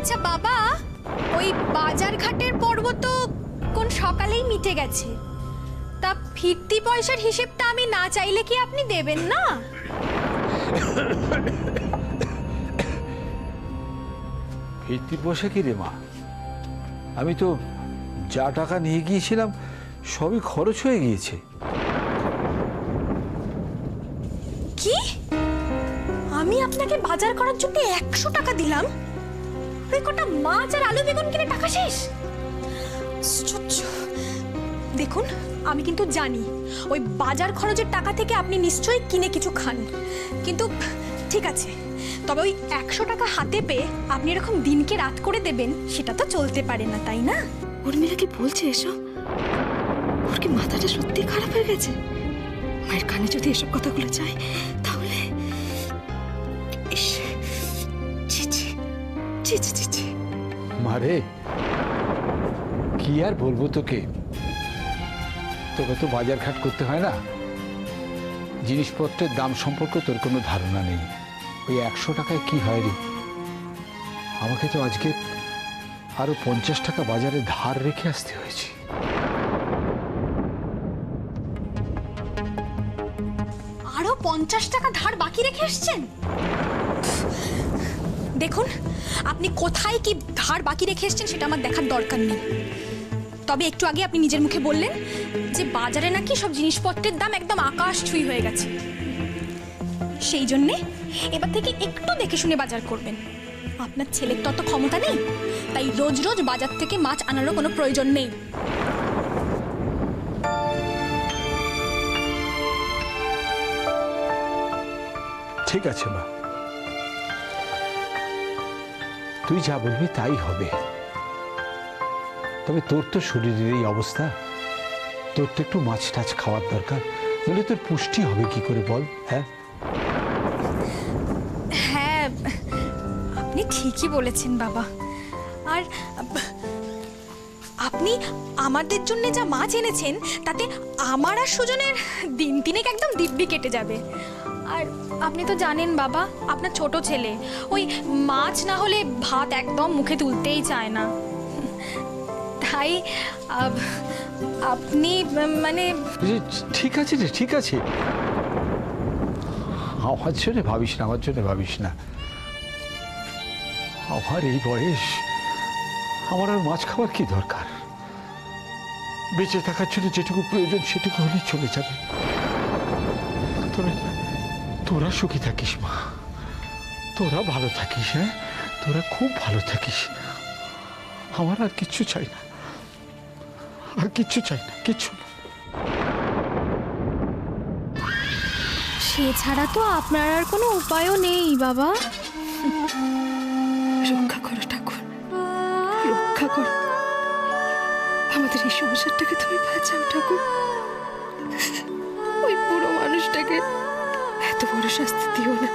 আচ্ছা বাবা, ওই বাজার ঘাটের পর্ব তো কোন সকালেই মিটে গেছে, তা ফিরতি পয়সার হিসেবটা আমি না চাইলে কি আপনি দেবেন না? ফিরতি পয়সা কি রে মা? আমি তো যা টাকা নিয়ে গিয়েছিলাম সবই খরচ হয়ে গিয়েছে। কি? আমি আপনাকে বাজার করার জন্য 100 টাকা দিলাম, ওই কটা মাছ আর আলু বেগুন কিনে টাকা শেষ? দেখুন, আমি কিন্তু জানি ওই বাজার খরচের টাকা থেকে আপনি নিশ্চয়ই কিনে কিছু খান, কিন্তু ঠিক আছে, তবে ওই 100 টাকা হাতে পেয়ে আপনি এরকম দিনকে রাত করে দেবেন, সেটা তো চলতে পারে না, তাই না? উর্মিলা কি বলছে এসব? ওর কি মাথাটা সত্যি খারাপ হয়ে গেছে? মায়ের কানে যদি এসব কথাগুলো যায় তাহলে মারে, কি আর বলবো তোকে, তোকে তো বাজার ঘাট করতে হয় না, জিনিসপত্রের দাম সম্পর্কে তোর কোনো ধারণা নেই। ওই 100 টাকায় কি হয় রে? আমাকে তো আজকে আরো 50 টাকা বাজারে ধার রেখে আসতে হয়েছে। আরো 50 টাকা ধার বাকি রেখে এসছেন? দেখুন, আপনি কোথায় কি ধার বাকি রেখে এসছেন সেটা আমার দেখার দরকার নেই, তবে একটু আগে আপনি নিজের মুখে বললেন যে বাজারে নাকি সব জিনিসপত্রের দাম একদম আকাশ ছুঁই হয়ে গেছে, সেই জন্যে এবার থেকে একটু দেখে শুনে বাজার করবেন। আপনার ছেলের তো অত ক্ষমতা নেই, তাই রোজ রোজ বাজার থেকে মাছ আনারও কোনো প্রয়োজন নেই। ঠিক আছে মা, তুই যা বলবি তাই হবে, তবে তোর তো শরীরের এই অবস্থা, তোর তো একটু মাছ টাছ খাওয়ার দরকার, নইলে তোর পুষ্টি হবে কি করে বল? হ্যাঁ হ্যাঁ, আপনি ঠিকই বলেছেন বাবা। আর আপনি আমাদের জন্য যা মাছ এনেছেন তাতে আমার আর সুজনের দিন তিনেক একদম দিব্যি কেটে যাবে। আর আপনি তো জানেন বাবা, আপনার ছোট ছেলে ওই মাছ না হলে ভাত একদম মুখে তুলতেই চায় না, তাই আপনি মানে ঠিক আছে রে, ঠিক আছে, আমার জন্য ভাবিস না, আমার জন্য ভাবিস না। আমার এই বয়স, আমার আর মাছ খাওয়ার কি দরকার? বেঁচে থাকার জন্য যেটুকু প্রয়োজন সেটুকু হলেই চলে যাবে। তবে তোরা সুখী থাকিস মা, তোরা ভালো থাকিস, হ্যাঁ, তোরা খুব ভালো থাকিস। আমার আর কিচ্ছু চাই না, আর কিচ্ছু চাই না, কিচ্ছু না। সে ছাড়া তো আপনার আর কোনো উপায়ও নেই বাবা। রক্ষা করো ঠাকুর, রক্ষা করো, আমাদের এই সংসারটাকে তুমি বাঁচাও ঠাকুর। ওই পুরো মানুষটাকে এত বড় শাস্তি দিও না,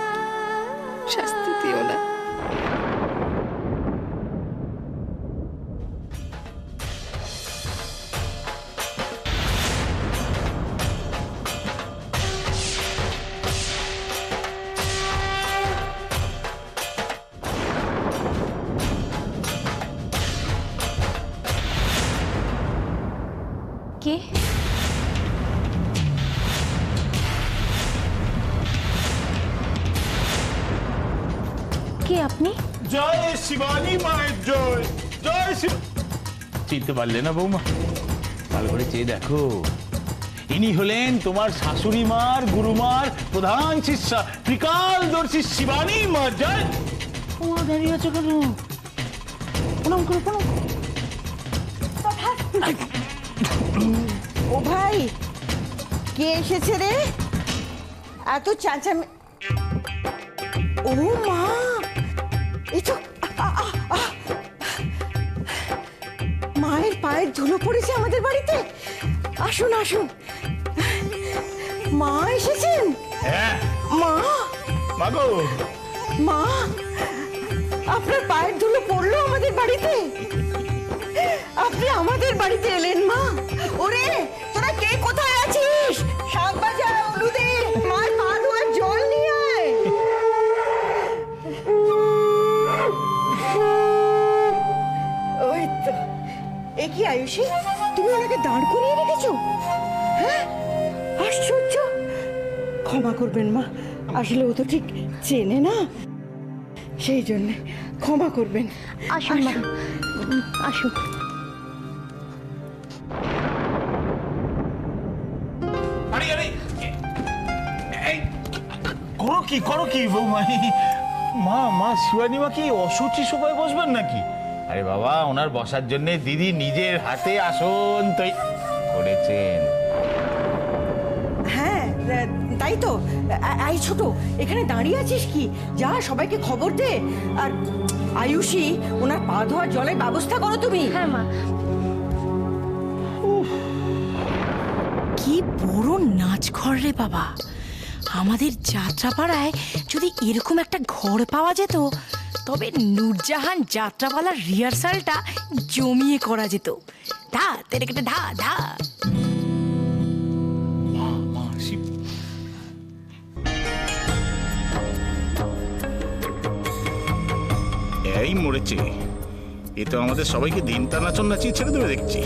শাস্তি দিও না। কে? কে আপনি? জয় শিবানী মায়ের জয়, জয় শিব। চিনতে পারলে না বৌমা? ভালো করে চেয়ে দেখো, ইনি হলেন তোমার শাশুড়ি মার গুরুমার প্রধান শিষ্যা ত্রিকালদর্শী শিবানী মা। জয়। তোমার দাঁড়িয়ে আছো কেন? প্রণাম করো, প্রণাম। ও ভাই, কে এসেছে রে? এত চাঁচামে। ও মা, এই তো মায়ের পায়ের ধুলো পড়েছে আমাদের বাড়িতে। আসুন আসুন, মা এসেছেন। হ্যাঁ মা, মাগো, মা, আপনার পায়ের ধুলো পড়লো আমাদের বাড়িতে, আপনি আমাদের বাড়িতে এলেন মা। ওরে তোরা কে কোথায় আছিস? শাক বাজা, হলুদে, মার পা ধোয়ার জল নিয়ে আয়। কি আয়ুষী, তুমি ওনাকে দাঁড় করিয়ে রেখেছো? হ্যাঁ, আশ্চর্য। ক্ষমা করবেন মা, আসলে ও তো ঠিক চেনে না, সেই জন্যে ক্ষমা করবেন। আসুন মা, আসুন। আরে আরে এই, করো কি বৌমা? মা শিবানী মা কি অসুচি সোফায় বসবেন নাকি? আরে বাবা, ওনার বসার জন্য দিদি নিজের হাতে আসন তৈরি করেছেন। হ্যাঁ, তাই তো। এই ছোট, এখানে দাঁড়িয়ে আছিস কি? যা সবাইকে খবর দে। আর আয়ুষী, ওনার পা ধোয়ার জলের ব্যবস্থা করো তুমি। হ্যাঁ মা। কি বড় নাচ ঘর রে বাবা! আমাদের যাত্রাপাড়ায় যদি এরকম একটা ঘর পাওয়া যেত, তবে নূরজাহান যাত্রাপালার রিহার্সালটা জমিয়ে করা যেত। ধা তেরে কেটে ধা ধা। এই মরেছে, এ তো আমাদের সবাইকে দিন টানাচন নাচিয়ে ছেড়ে দেবে দেখছি।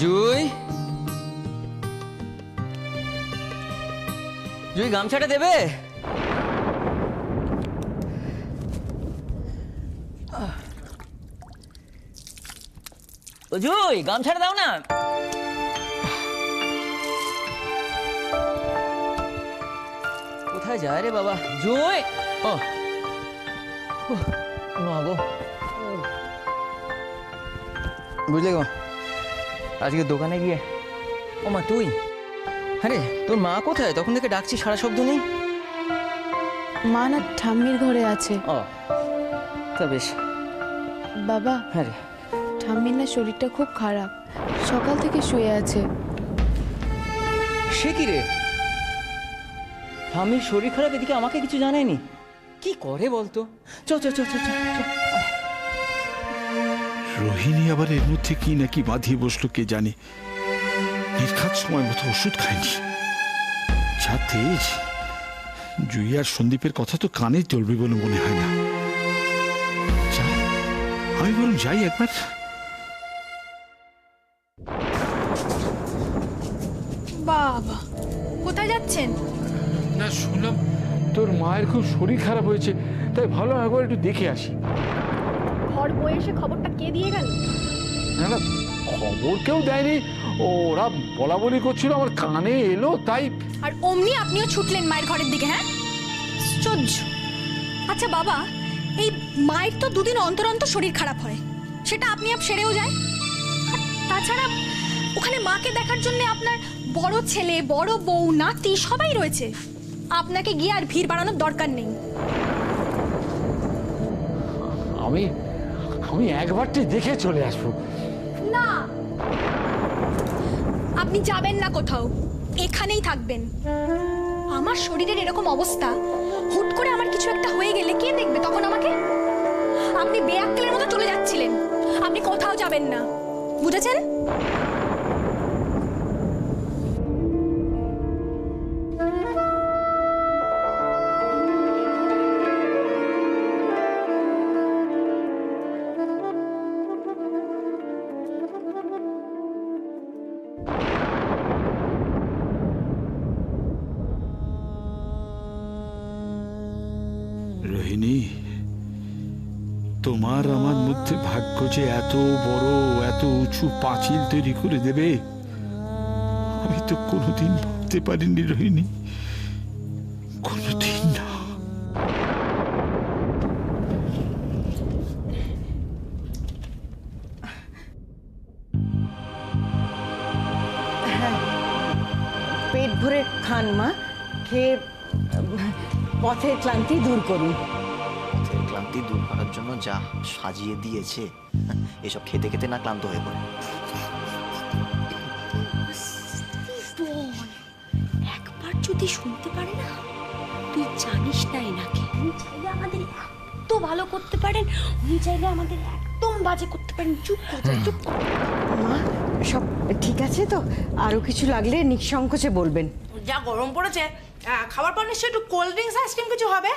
জুই, জুই গামছাটা দেবে? ও জুই, গামছাটা দাও না। কোথায় যায় রে বাবা? জুই, ও মা গো, বুঝলে গো, আজকে দোকানে গিয়ে, ও মা তুই, আরে তোর মা কোথায়? তখন থেকে ডাকছি, সারা শব্দ নেই। মা না ঠাম্মির ঘরে আছে। ও তা বেশ। বাবা, হ্যাঁ রে, ঠাম্মির না শরীরটা খুব খারাপ, সকাল থেকে শুয়ে আছে। সে কি রে? আমি শরীর খারাপ, এদিকে আমাকে কিছু জানায়নি। কি করে বলতো? চ চ চ চ চ চ। রোহিণী আবার এর মধ্যে কি নাকি বাঁধিয়ে বসলো কে জানে। নির্ঘাত সময় মতো ওষুধ খায়নি। যা তেজ! জুই আর সন্দীপের কথা তো কানে চলবে বলে মনে হয় না। যাই, আমি বরং যাই একবার। বাবা, কোথায় যাচ্ছেন? না, শুনলাম তোর মায়ের খুব শরীর খারাপ হয়েছে, তাই ভালো একবার একটু দেখে আসি। ঘর বয়ে এসে খবরটা কে দিয়ে গেল? না না, খবর কেউ দেয়নি, ওরা বলা বলি করছিল, আমার কানে এলো তাই। আর অমনি আপনিও ছুটলেন মায়ের ঘরের দিকে? হ্যাঁ, আশ্চর্য। আচ্ছা বাবা, এই মায়ের তো দুদিন অন্তর অন্তর শরীর খারাপ হয়, সেটা আপনি সেরেও যায়। আর তাছাড়া ওখানে মাকে দেখার জন্য আপনার বড় ছেলে, বড় বউ, নাতি সবাই রয়েছে। আপনাকে গিয়ে আর ভিড় বাড়ানোর দরকার নেই। আমি একবারটি দেখে চলে আসবো। না, আপনি যাবেন না কোথাও, এখানেই থাকবেন। আমার শরীরের এরকম অবস্থা, হুট করে আমার কিছু একটা হয়ে গেলে কে দেখবে তখন আমাকে? আপনি বেয়াক্কেলের মতো চলে যাচ্ছিলেন, আপনি কোথাও যাবেন না, বুঝেছেন? রোহিণী, তোমার আমার মধ্যে ভাগ্য যে এত বড়, এত উঁচু পাঁচিল তৈরি করে দেবে, আমি তো কোনোদিন ভাবতে পারিনি রোহিণী, কোনোদিন না। পেট ভরে খান মা, খেয়ে পথের ক্লান্তি দূর করুন। পথের ক্লান্তি দূর করার জন্য যা সাজিয়ে দিয়েছে, এসব খেতে খেতে না ক্লান্ত হয়ে পড়ে। একবার যদি শুনতে পারে না, তুই জানিস না এনাকে, উনি চাইলে আমাদের এত ভালো করতে পারেন, উনি চাইলে আমাদের একদম বাজে করতে পারেন। চুপ করে যা, চুপ কর। মা সব ঠিক আছে তো? আরো কিছু লাগলে নিঃসংকোচে বলবেন। যা গরম পড়েছে, খাবার পর নিশ্চয়ই একটু কোল্ড ড্রিঙ্কস আইসক্রিম কিছু হবে।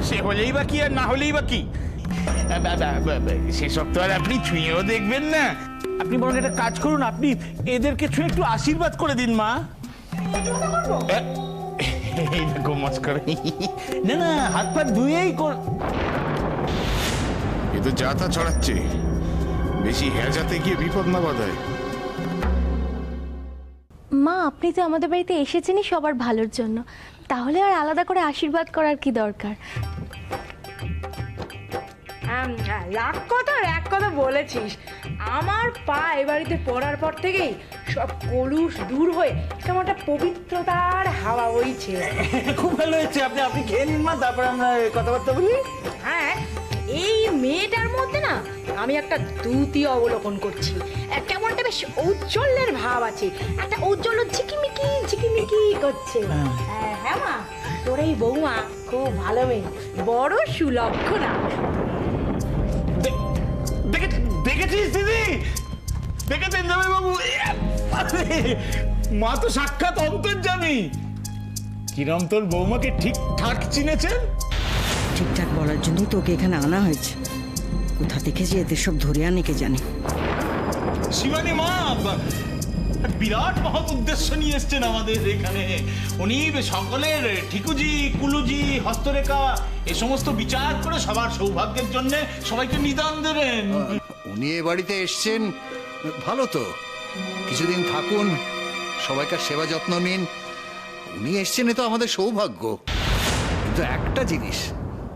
সে হলেই বা কি আর না হলেই বা কি, সেসব তো আর আপনি ছুঁয়েও দেখবেন না। আপনি বরং একটা কাজ করুন, আপনি এদেরকে ছুঁয়ে একটু আশীর্বাদ করে দিন মা। এই দেখো মস্করা। না না, হাত পা ধুয়েই কর। এ তো যা তা ছড়াচ্ছে, বেশি হেজাতে গিয়ে বিপদ না বাঁধায়। মা, আপনি তো আমাদের বাড়িতে এসেছেনই সবার ভালোর জন্য, তাহলে আর আলাদা করে আশীর্বাদ করার কি দরকার? এক কথা বলেছিস। আমার পা এ বাড়িতে পড়ার পর থেকেই সব কলুষ দূর হয়ে কেমন একটা পবিত্রতার হাওয়া বইছে। খুব ভালো হয়েছে, আপনি খেয়ে নিন মা, তারপরে আমরা কথাবার্তা বলি। হ্যাঁ, এই মেয়েটার মধ্যে না আমি একটা দ্যুতি অবলোকন করছি। কেমন একটা বেশ ঔজ্জ্বল্যের ভাব আছে, একটা ঔজ্জ্বল্য ঝিকিমিকি ঝিকিমিকি করছে। হ্যাঁ মা, তোর এই বৌমা খুব ভালো মেয়ে, বড় সুলক্ষণা। দেখেছিস দিদি, দেখেছেন জামাই বাবু, মা তো সাক্ষাৎ অন্তর্যামী। কিরম তোর বৌমাকে ঠিকঠাক চিনেছেন? ঠিকঠাক বলার জন্যই তোকে এখানে আনা হয়েছে। কোথা থেকে যে এদের সব ধরে আনে কে জানে। শিবানী মা বিরাট মহৎ উদ্দেশ্য নিয়ে এসছেন আমাদের এখানে। উনি সকলের ঠিকুজি, কুলুজি, হস্তরেখা এ সমস্ত বিচার করে সবার সৌভাগ্যের জন্য সবাইকে নিদান দেবেন। উনি এ বাড়িতে এসছেন, ভালো তো, কিছুদিন থাকুন, সবাইকার সেবা যত্ন নিন। উনি এসছেন, এ তো আমাদের সৌভাগ্য। কিন্তু একটা জিনিস,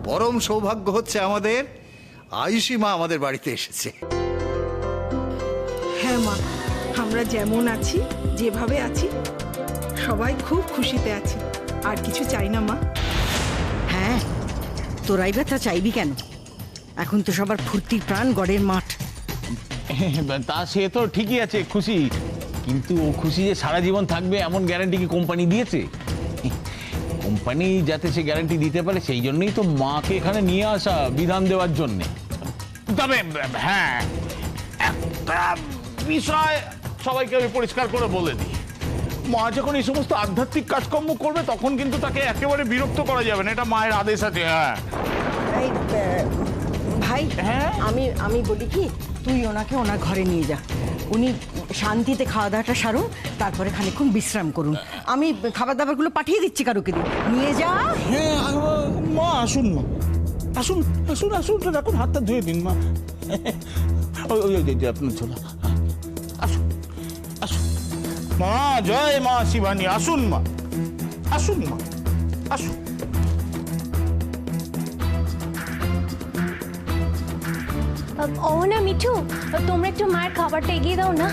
পরম সৌভাগ্য হচ্ছে আমাদের আয়ুষী মা আমাদের বাড়িতে এসেছে। হ্যাঁ মা, আমরা যেমন আছি, যেভাবে আছি, সবাই খুব খুশিতে আছি। আর কিছু চাই না মা। হ্যাঁ, তোরাই বা তা চাইবি কেন? এখন তো সবার ফুর্তির প্রাণ গড়ের মাঠ। তা সে তো ঠিকই আছে, খুশি, কিন্তু ও খুশি যে সারা জীবন থাকবে এমন গ্যারান্টি কি কোম্পানি দিয়েছে? কোম্পানি যাতে সে গ্যারান্টি দিতে পারে সেই জন্যই তো মাকে এখানে নিয়ে আসা, বিধান দেওয়ার জন্য। তবে হ্যাঁ, একটা বিষয় সবাইকে আমি পরিষ্কার করে বলে দিই, মা যখন এই সমস্ত আধ্যাত্মিক কাজকর্ম করবে তখন কিন্তু তাকে একেবারে বিরক্ত করা যাবে না, এটা মায়ের আদেশ আছে। হ্যাঁ এই ভাই, হ্যাঁ? আমি বলি কি, তুই ওনাকে ওনার ঘরে নিয়ে যা। উনি শান্তিতে খাওয়া দাওয়াটা সারুন, তারপরে খানিকক্ষণ বিশ্রাম করুন। আমি খাবার দাবারগুলো পাঠিয়ে দিচ্ছি কারুকে দিয়ে। নিয়ে যা। হ্যাঁ মা, আসুন মা, আসুন আসুন আসুন, রাখুন, হাতটা ধুয়ে দিন মা। ওই আপনার ছোলা, আসুন আসুন মা, জয় মা শিবানী, আসুন মা, আসুন মা, আসুন। ও না মিঠু, তোমরা একটু মায়ের খাবারটা এগিয়ে দাও না।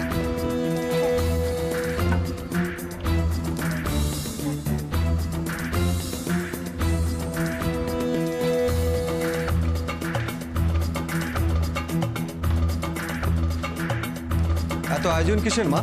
এত আয়োজন কিসের মা?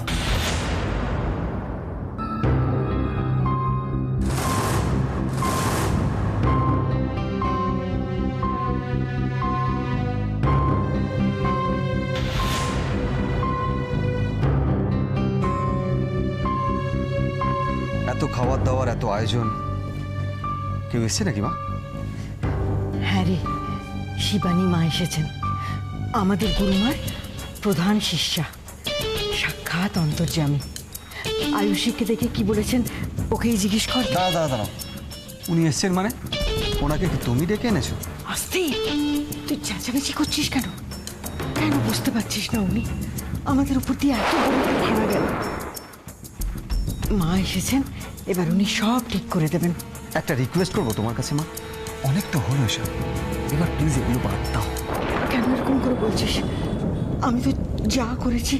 এত খাবার দাবার, এত আয়োজন, কেউ এসছে নাকি মা? হ্যাঁ রে, শিবানী মা এসেছেন, আমাদের গুরুমার প্রধান শিষ্যা, সাক্ষাৎ অন্তর্যামী। আয়ুষীকে দেখে কি বলেছেন ওকেই জিজ্ঞেস কর। দাঁড়া, উনি এসছেন মানে? ওনাকে কি তুমি ডেকে এনেছো? আস্তে, তুই চেঁচামেচি করছিস কেন? কেন বুঝতে পারছিস না উনি আমাদের উপর দিয়ে এত বড় ভাড়া গেল? মা এসেছেন, এবার উনি সব ঠিক করে দেবেন। একটা রিকোয়েস্ট করবো তোমার কাছে মা, অনেক তো হলো এসব, এবার প্লিজ এগুলো বাদ দাও। কেন এরকম করে বলছিস? আমি তো যা করেছি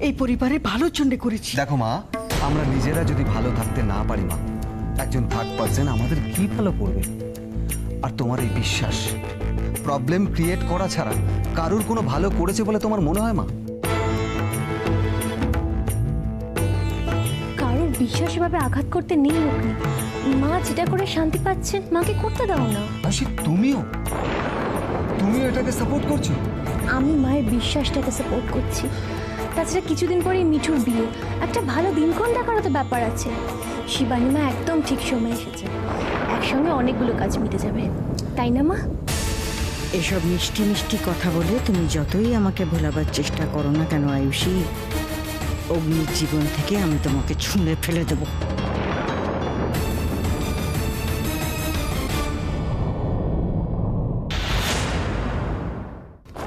এই পরিবারের ভালোর জন্য করেছি। দেখো মা, আমরা নিজেরা যদি ভালো থাকতে না পারি মা, একজন থার্ড পার্সন আমাদের কি ভালো করবে? আর তোমার এই বিশ্বাস প্রবলেম ক্রিয়েট করা ছাড়া কারুর কোনো ভালো করেছে বলে তোমার মনে হয় মা? কারোর বিশ্বাস এভাবে আঘাত করতে নেই অগ্নি। মা যেটা করে শান্তি পাচ্ছেন মাকে করতে দাও না। আশি তুমিও এটাকে সাপোর্ট করছো? আমি মায়ের বিশ্বাসটাকে সাপোর্ট করছি। তাছাড়া কিছুদিন পরেই মিঠুর বিয়ে, একটা ভালো দিনক্ষণ দেখারও তো ব্যাপার আছে। শিবানী মা একদম ঠিক সময় এসেছে, একসঙ্গে অনেকগুলো কাজ মিটে যাবে, তাই না মা? এসব মিষ্টি মিষ্টি কথা বলে তুমি যতই আমাকে ভোলাবার চেষ্টা করো না কেন আয়ুষী, অগ্নির জীবন থেকে আমি তোমাকে ছুঁড়ে ফেলে দেবো।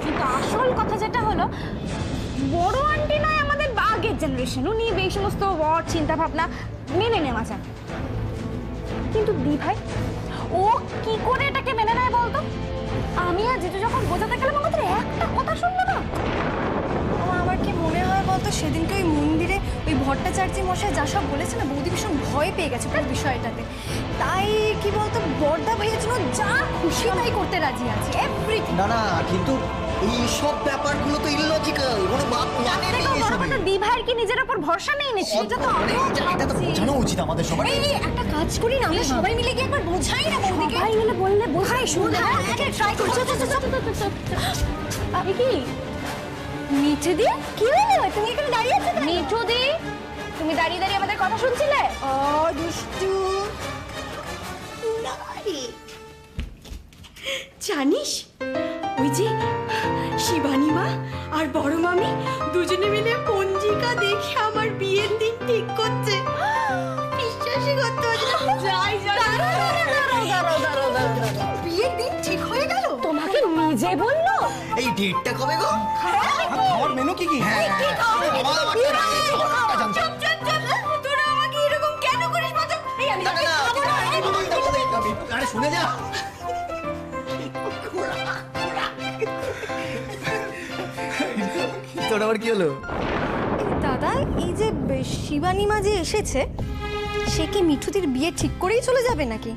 কিন্তু আসল কথা যেটা হলো, বড় আন্টি নয় আমাদের আগের জেনারেশন, উনি এই সমস্ত ওয়ার্ড চিন্তা ভাবনা মেনে নেওয়া যায়। কিন্তু দি ভাই ও কি করে এটাকে মেনে নেয় বলতো? আমি আর জিতু যখন বোঝাতে গেলাম আমাদের একটা কথা শুনলো না। আমার কি মনে হয় বলতো, সেদিনকে ওই মন্দিরে ওই ভট্টাচার্যি মশাই যা সব বলেছে না, বৌদি ভীষণ ভয় পেয়ে গেছে পুরো বিষয়টাতে। তাই কি বলতো, বড়দা ভাইয়ের জন্য যা খুশি তাই করতে রাজি আছে, এভরিথিং। না না, কিন্তু এই সব ব্যাপারগুলো তো ইললজিক্যাল, কোনো বাপ মানে নেই এসবে। দি ভাইয়ের কি নিজের উপর ভরসা নেই নিশ্চয়ই? এটা তো এটা তো বোঝানো উচিত আমাদের সবার। এই একটা কাজ করি না, আমরা সবাই মিলে গিয়ে একবার বোঝাই না বৌদিকে। সবাই মিলে বললে বোঝাই, শুনে ট্রাই করছি। কি মিঠু দি, কি হলো? তুমি এখানে দাঁড়িয়ে আছো কেন? মিঠু দি, তুমি দাঁড়িয়ে দাঁড়িয়ে আমাদের কথা শুনছিলে? ও দুষ্টু। জানিস ওই যে শিবানী মা আর বড় মামি দুজনে মিলে পঞ্জিকা দেখে আমার বিয়ের দিন ঠিক করছে। বিশ্বাসই করতে পারছি না। যাই বিয়ের দিন ঠিক হয়ে গেল? তোমাকে নিজে বললো? এই ডেটটা কবে গো? খাওয়ার মেনু কি কি? হ্যাঁ তোরা আমাকে এরকম কেন করিস বলতো? এই আমি আরে শুনে যা। তোর আবার কি হলো? দাদা, এই যে শিবানী মা যে এসেছে, সে কি মিঠুদির বিয়ে ঠিক করেই চলে যাবে নাকি?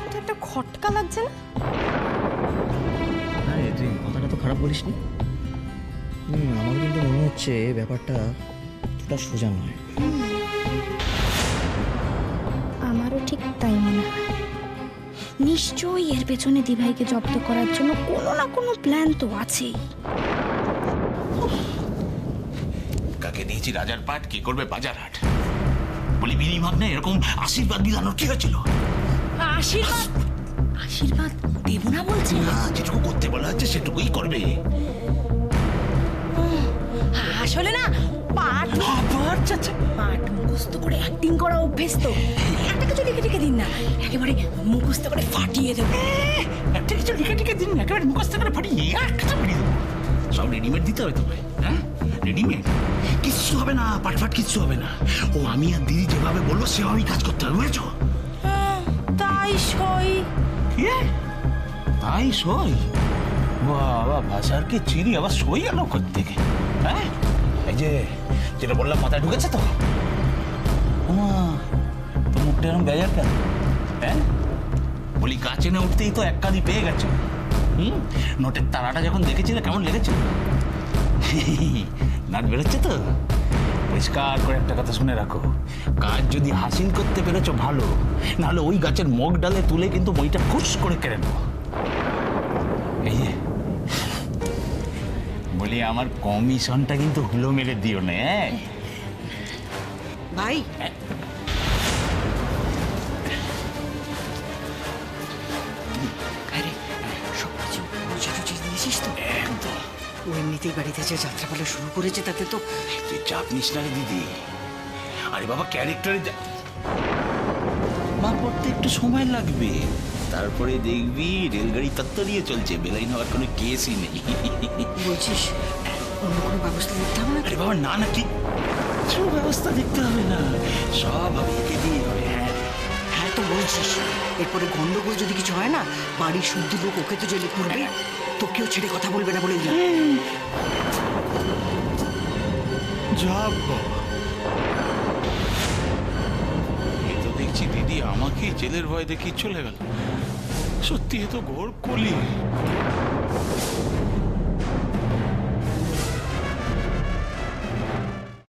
এটা একটা খটকা লাগছে না? আরে তুই কথাটা তো খারাপ বলিসনি। আমার কিন্তু মনে হচ্ছে ব্যাপারটা এতটা সোজা নয়। আমারও ঠিক তাই মনে হয়। নিশ্চয়ই এর পেছনে দিভাইকে জব্দ করার জন্য কোনো না কোনো প্ল্যান তো আছেই। কাকে দিয়েছি রাজার পাট, কি করবে বাজার হাট? বলি বিনি ভাবনা এরকম আশীর্বাদ বিলানোর কি হয়েছিল? আশীর্বাদ আশীর্বাদ দেব না বলছি। না, যেটুকু করতে বলা হচ্ছে সেটুকুই করবে। আসলে না পাঠ মুখস্থ করে অ্যাক্টিং করা অভ্যেস তো। একটা কিছু লিখে লিখে দিন না, একেবারে মুখস্থ করে ফাটিয়ে দেবো। একটা কিছু লিখে দিন, একেবারে মুখস্থ করে ফাটিয়ে একটা বেরিয়ে দেবো। সব রেডিমেড দিতে হবে তোমায়। হ্যাঁ, রেডিমেড কিচ্ছু হবে না, পাটফাট কিচ্ছু হবে না। ও আমি আর দিদি যেভাবে বলবো সেভাবেই কাজ করতে হবে, বুঝেছো? তাই সই। তাই সই? বাবা, ভাষার কি চিনি, আবার সই আলো থেকে। হ্যাঁ, এই যে যেটা বললাম মাথায় ঢুকেছে তো? তো মুখটা এরকম বেজার কেন? হ্যাঁ, বলি গাছে না উঠতেই তো এক কাঁদি পেয়ে গেছো। নোটের তারাটা যখন দেখেছিলে কেমন লেগেছিল? নাট বেরোচ্ছে তো? পরিষ্কার করে একটা কথা শুনে রাখো, কাজ যদি হাসিল করতে পেরেছো ভালো, নাহলে ওই গাছের মগ ডালে তুলে কিন্তু বইটা খুশ করে কেড়ে নেবো। এই যে বলি, আমার কমিশনটা কিন্তু হুলো মেরে দিও না। ভাই সব কিছু বুঝে টুঝে দিয়েছিস তো? একদম। ও এমনিতেই বাড়িতে যে যাত্রাপালা শুরু করেছে তাতে তো তুই চাপ নিস না রে দিদি। আরে বাবা, ক্যারেক্টারে মা পড়তে একটু সময় লাগবে, তারপরে দেখবি রেলগাড়ি তত্তরিয়ে চলছে, বেলাইন হওয়ার কোনো কেসই নেই। বলছিস অন্য কোনো ব্যবস্থা করতে হবে না? আরে বাবা, না না, কিচ্ছু ব্যবস্থা দেখতে হবে না, সব আমি একে দিয়ে হবে। হ্যাঁ তো বলছিস, এরপরে গন্ডগোল যদি কিছু হয় না, বাড়ির শুদ্ধ লোক ওকে তো জেলে করবে, তোকেও ছেড়ে কথা বলবে না বলে দিলাম। যা বাবা, এ তো ভেবেছি দিদি আমাকেই জেলের ভয় দেখিয়ে চলে গেল। সত্যি এ তো ঘোর কলি।